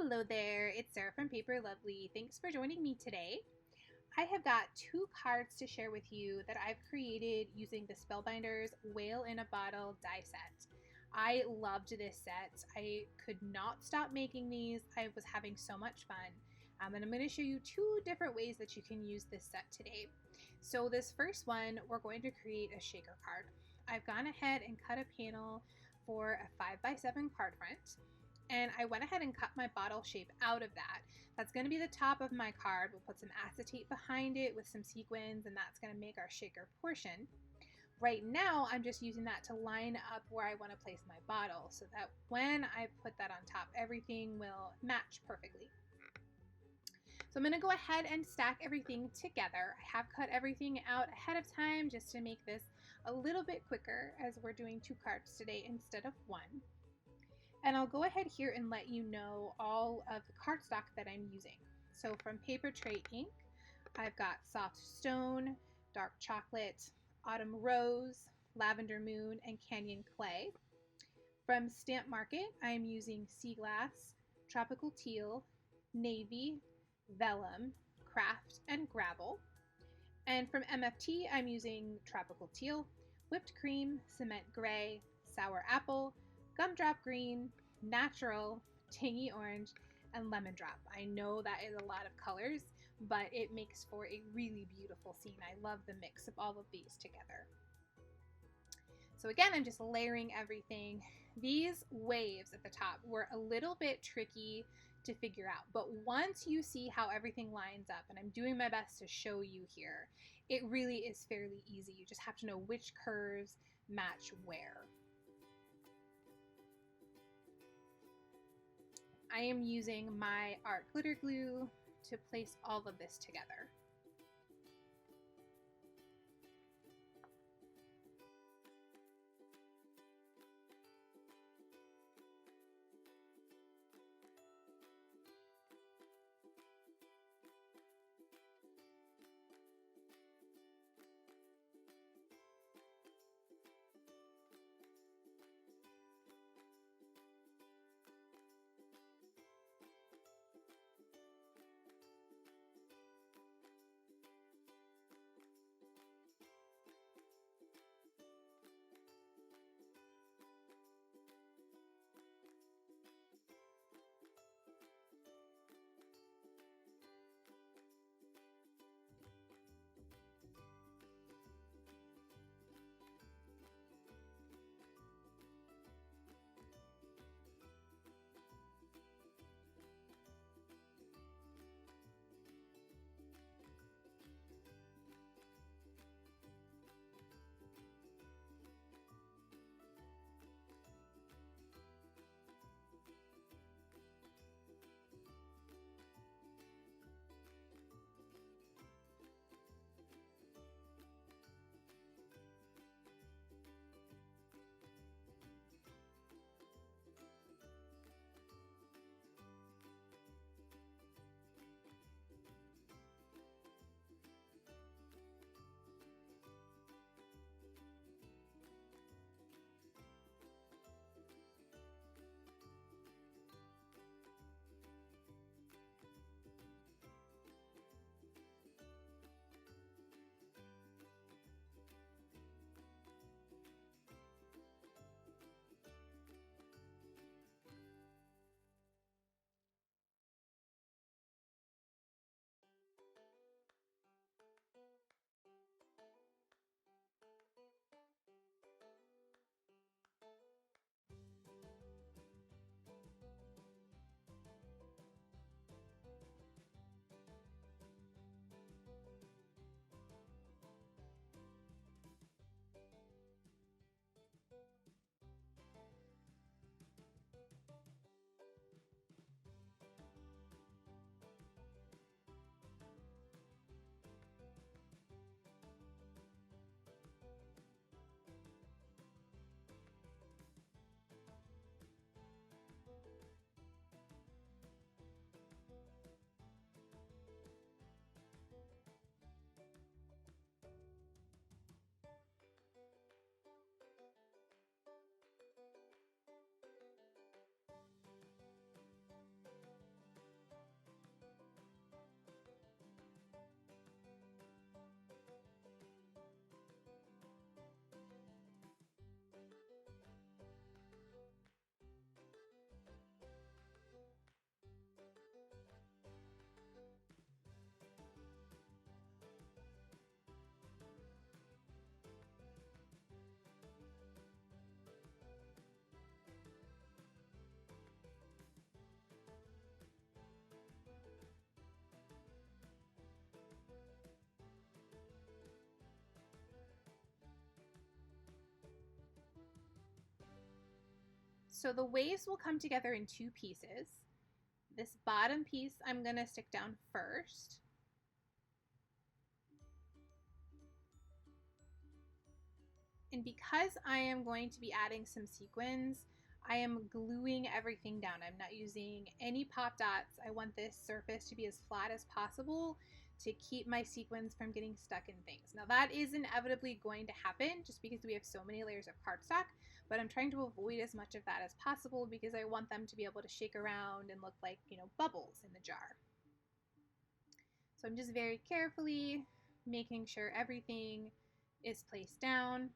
Hello there, it's Sarah from Paper Lovely. Thanks for joining me today. I have got two cards to share with you that I've created using the Spellbinders Whale in a Bottle die set. I loved this set. I could not stop making these. I was having so much fun. And I'm going to show you two different ways that you can use this set today. So this first one, we're going to create a shaker card. I've gone ahead and cut a panel for a 5x7 card front. And I went ahead and cut my bottle shape out of that. That's going to be the top of my card. We'll put some acetate behind it with some sequins, and that's going to make our shaker portion. Right now, I'm just using that to line up where I want to place my bottle so that when I put that on top, everything will match perfectly. So I'm going to go ahead and stack everything together. I have cut everything out ahead of time just to make this a little bit quicker, as we're doing two cards today instead of one. And I'll go ahead here and let you know all of the cardstock that I'm using. So from Paper Tray Ink, I've got Soft Stone, Dark Chocolate, Autumn Rose, Lavender Moon, and Canyon Clay. From Stamp Market, I'm using Sea Glass, Tropical Teal, Navy, Vellum, Craft, and Gravel. And from MFT, I'm using Tropical Teal, Whipped Cream, Cement Gray, Sour Apple, Gumdrop Green, Natural, Tangy Orange, and Lemon Drop. I know that is a lot of colors, but it makes for a really beautiful scene. I love the mix of all of these together. So again, I'm just layering everything. These waves at the top were a little bit tricky to figure out, but once you see how everything lines up, and I'm doing my best to show you here, it really is fairly easy. You just have to know which curves match where. I am using my art glitter glue to place all of this together. So the waves will come together in two pieces. This bottom piece I'm going to stick down first. And because I am going to be adding some sequins, I am gluing everything down. I'm not using any pop dots. I want this surface to be as flat as possible to keep my sequins from getting stuck in things. Now that is inevitably going to happen just because we have so many layers of cardstock, but I'm trying to avoid as much of that as possible because I want them to be able to shake around and look like, you know, bubbles in the jar. So I'm just very carefully making sure everything is placed down.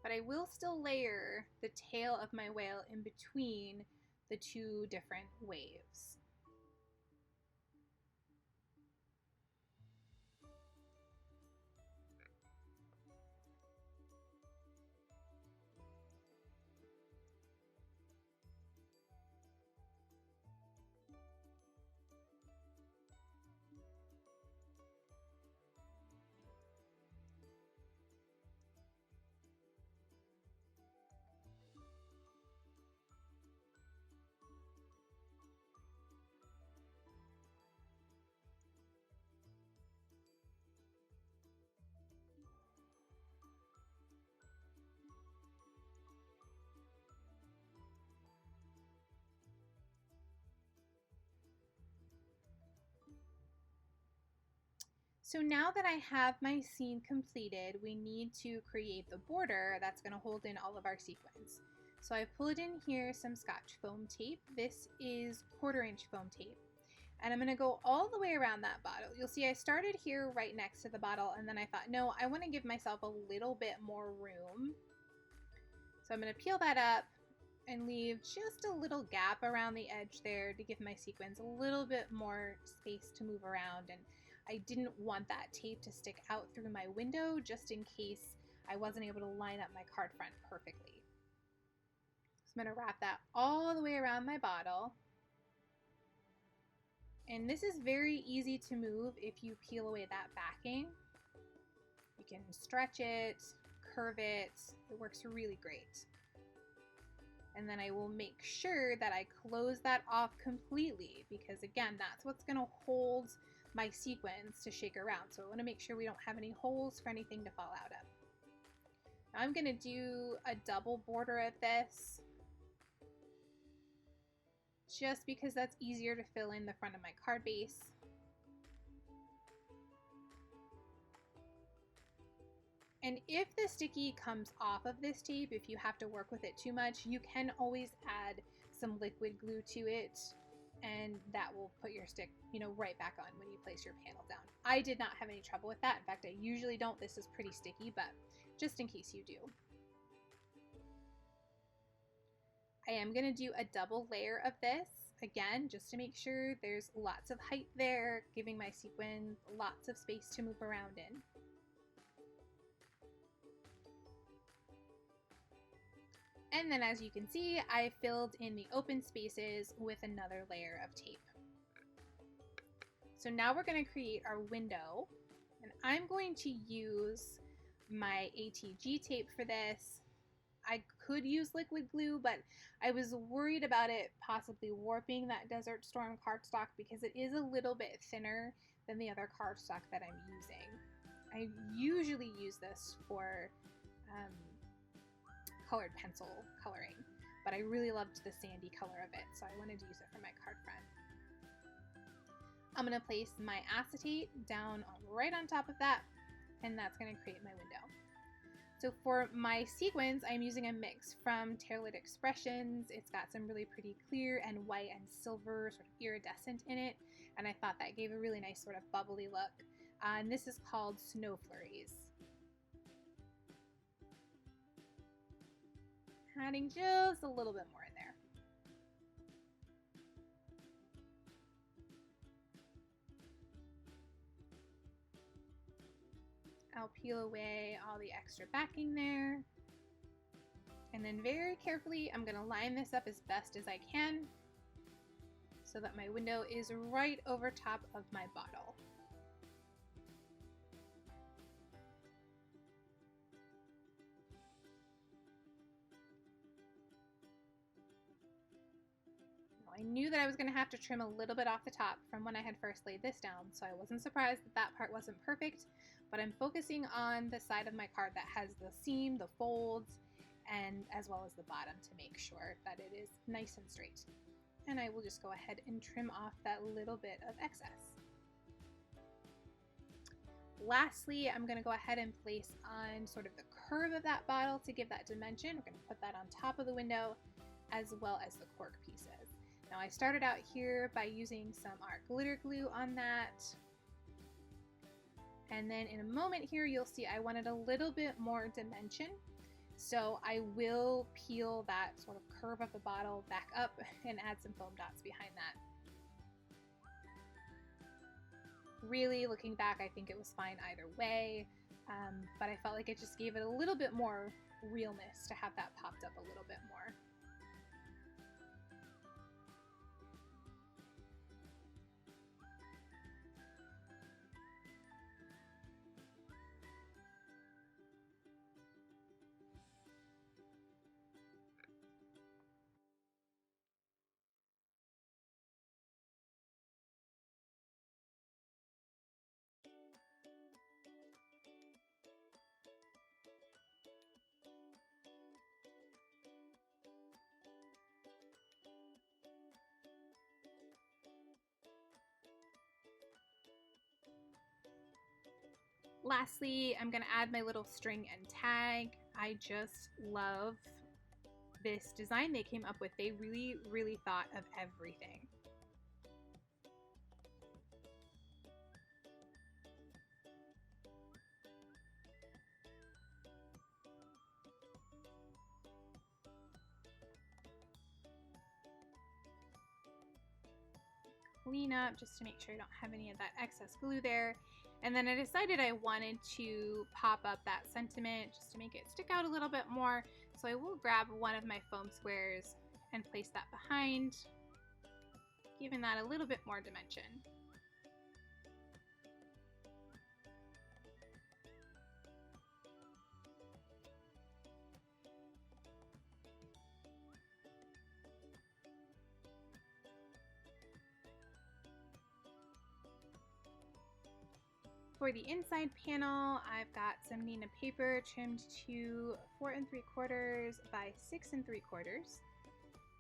But I will still layer the tail of my whale in between the two different waves. So now that I have my scene completed, we need to create the border that's going to hold in all of our sequins. So I pulled in here some Scotch foam tape. This is 1/4 inch foam tape. And I'm going to go all the way around that bottle. You'll see I started here right next to the bottle, and then I thought, no, I want to give myself a little bit more room. So I'm going to peel that up and leave just a little gap around the edge there to give my sequins a little bit more space to move around. And I didn't want that tape to stick out through my window just in case I wasn't able to line up my card front perfectly. So I'm going to wrap that all the way around my bottle. And this is very easy to move if you peel away that backing. You can stretch it, curve it. It works really great. And then I will make sure that I close that off completely because, again, that's what's going to hold my sequins to shake around. So I want to make sure we don't have any holes for anything to fall out of. Now I'm going to do a double border of this just because that's easier to fill in the front of my card base. And if the sticky comes off of this tape, if you have to work with it too much, you can always add some liquid glue to it, and that will put your stick, you know, right back on when you place your panel down. I did not have any trouble with that. In fact, I usually don't. This is pretty sticky, but just in case you do. I am going to do a double layer of this, again, just to make sure there's lots of height there, giving my sequin lots of space to move around in. And then as you can see, I filled in the open spaces with another layer of tape. So now we're going to create our window, and I'm going to use my ATG tape for this. I could use liquid glue, but I was worried about it possibly warping that Desert Storm cardstock because it is a little bit thinner than the other cardstock that I'm using. I usually use this for colored pencil coloring, but I really loved the sandy color of it, so I wanted to use it for my card front. I'm going to place my acetate down right on top of that, and that's going to create my window. So for my sequins, I'm using a mix from Terralit Expressions. It's got some really pretty clear and white and silver sort of iridescent in it, and I thought that gave a really nice sort of bubbly look. And this is called Snow Flurries. Adding just a little bit more in there. I'll peel away all the extra backing there. And then very carefully, I'm going to line this up as best as I can so that my window is right over top of my bottle. I knew that I was going to have to trim a little bit off the top from when I had first laid this down, so I wasn't surprised that that part wasn't perfect, but I'm focusing on the side of my card that has the seam, the folds, and as well as the bottom to make sure that it is nice and straight. And I will just go ahead and trim off that little bit of excess. Lastly, I'm going to go ahead and place on sort of the curve of that bottle to give that dimension. We're going to put that on top of the window as well as the cork pieces. Now I started out here by using some art glitter glue on that. And then in a moment here, you'll see I wanted a little bit more dimension. So I will peel that sort of curve of the bottle back up and add some foam dots behind that. Really, looking back, I think it was fine either way, but I felt like it just gave it a little bit more realness to have that popped up a little bit more. Lastly, I'm going to add my little string and tag. I just love this design they came up with. They really thought of everything. Clean up just to make sure I don't have any of that excess glue there. And then I decided I wanted to pop up that sentiment just to make it stick out a little bit more. So I will grab one of my foam squares and place that behind, giving that a little bit more dimension. For the inside panel, I've got some Nina paper trimmed to 4 3/4 by 6 3/4.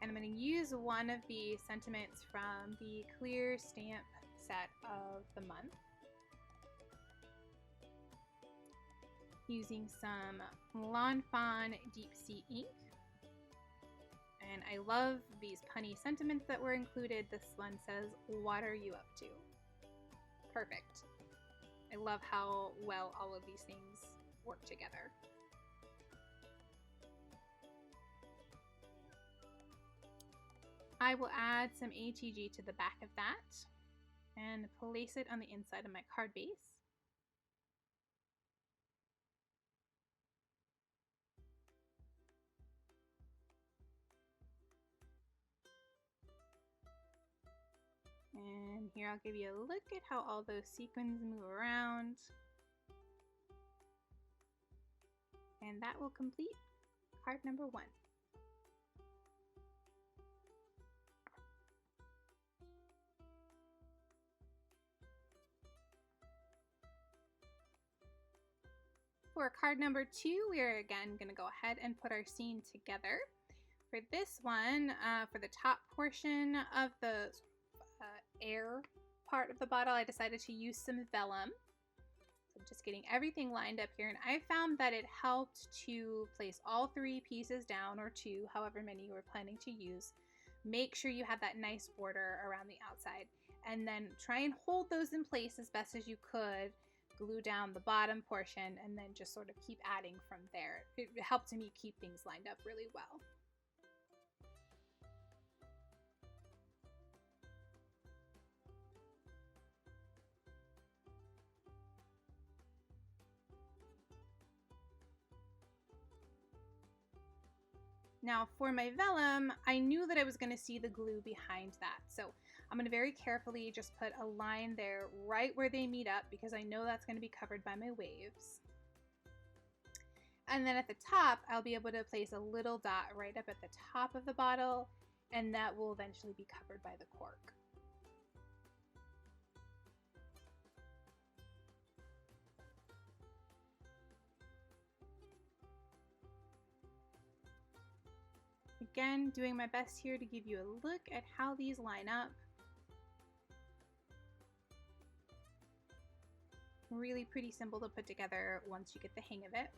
And I'm going to use one of the sentiments from the clear stamp set of the month. Using some Fawn Deep Sea ink. And I love these punny sentiments that were included. This one says, "What are you up to?" Perfect. I love how well all of these things work together. I will add some ATG to the back of that and place it on the inside of my card base. And here I'll give you a look at how all those sequins move around. And that will complete card number 1. For card number 2, we are again going to go ahead and put our scene together. For this one, for the top portion of the air part of the bottle, I decided to use some vellum. So I'm just getting everything lined up here, and I found that it helped to place all 3 pieces down, or 2, however many you were planning to use. Make sure you have that nice border around the outside, and then try and hold those in place as best as you could. Glue down the bottom portion, and then just sort of keep adding from there. It helped me keep things lined up really well. Now for my vellum, I knew that I was going to see the glue behind that. So I'm going to very carefully just put a line there right where they meet up, because I know that's going to be covered by my waves. And then at the top, I'll be able to place a little dot right up at the top of the bottle and that will eventually be covered by the cork. Again, doing my best here to give you a look at how these line up. Really pretty simple to put together once you get the hang of it.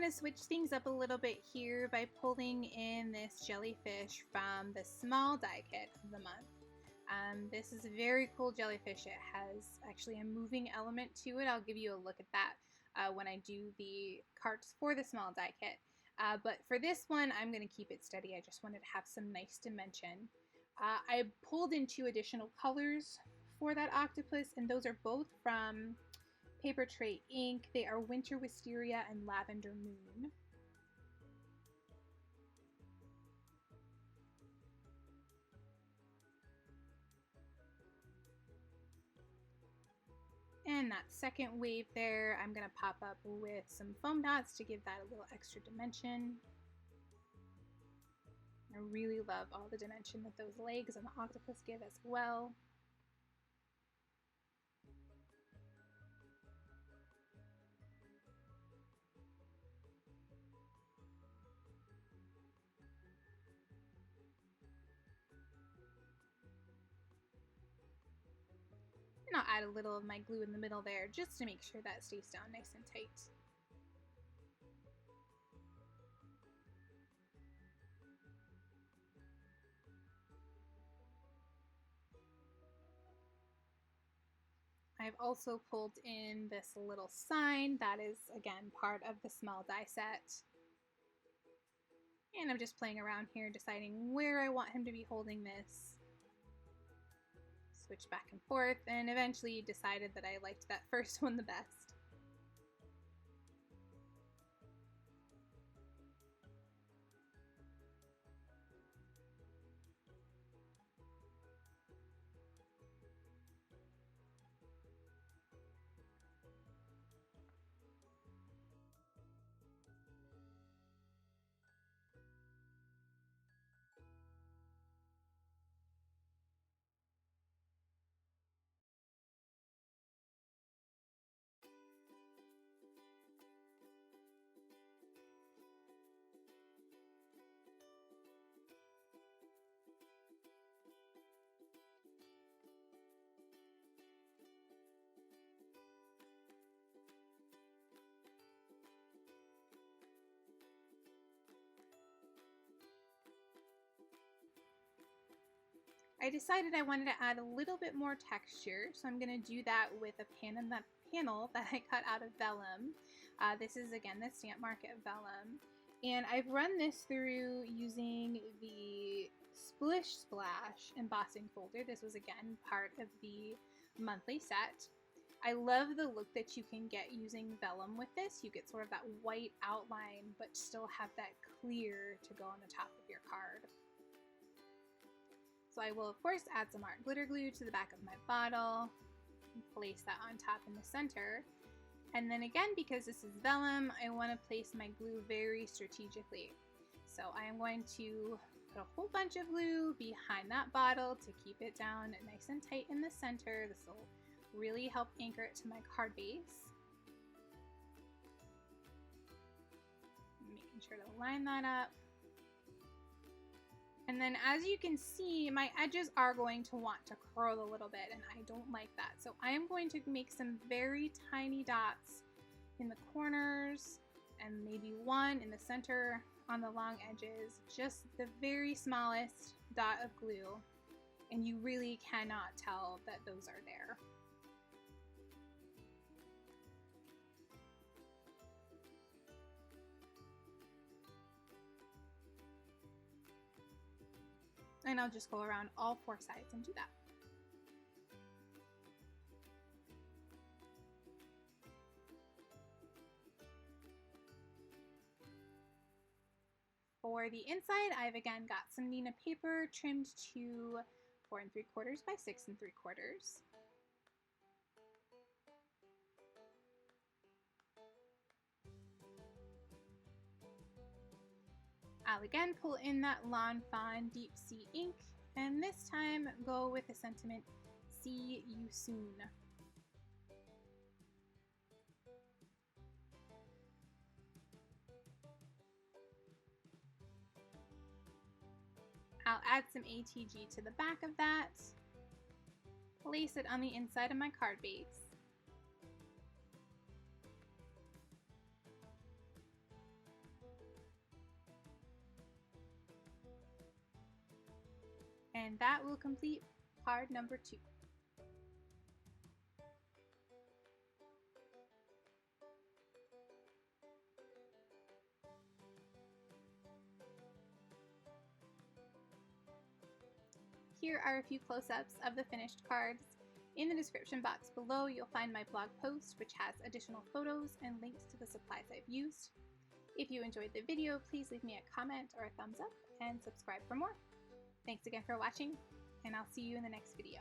going to switch things up a little bit here by pulling in this jellyfish from the small die kit of the month. This is a very cool jellyfish. It has actually a moving element to it. I'll give you a look at that when I do the cards for the small die kit. But for this one, I'm going to keep it steady. I just wanted to have some nice dimension. I pulled in 2 additional colors for that octopus, and those are both from Paper Tray Ink. They are Winter Wisteria and Lavender Moon. And that second wave there, I'm going to pop up with some foam dots to give that a little extra dimension. I really love all the dimension that those legs and the octopus give as well. And I'll add a little of my glue in the middle there just to make sure that stays down nice and tight. I've also pulled in this little sign that is, again, part of the small die set. And I'm just playing around here, deciding where I want him to be holding this. Switch back and forth, and eventually decided that I liked that first one the best. I decided I wanted to add a little bit more texture, so I'm going to do that with a panel that I cut out of vellum. This is, again, the Stamp Market vellum. And I've run this through using the Splish Splash embossing folder. This was, again, part of the monthly set. I love the look that you can get using vellum with this. You get sort of that white outline, but still have that clear to go on the top of your card. So I will, of course, add some art glitter glue to the back of my bottle, and place that on top in the center. And then again, because this is vellum, I want to place my glue very strategically. So I am going to put a whole bunch of glue behind that bottle to keep it down nice and tight in the center. This will really help anchor it to my card base. Making sure to line that up. And then as you can see, my edges are going to want to curl a little bit, and I don't like that. So I am going to make some very tiny dots in the corners and maybe one in the center on the long edges, just the very smallest dot of glue, and you really cannot tell that those are there. And I'll just go around all 4 sides and do that. For the inside, I've again got some Nina paper trimmed to 4 3/4 by 6 3/4. I'll again pull in that Lawn Fawn Deep Sea ink, and this time go with the sentiment, "See you soon." I'll add some ATG to the back of that, place it on the inside of my card base. And that will complete card number 2. Here are a few close-ups of the finished cards. In the description box below, you'll find my blog post, which has additional photos and links to the supplies I've used. If you enjoyed the video, please leave me a comment or a thumbs up and subscribe for more. Thanks again for watching, and I'll see you in the next video.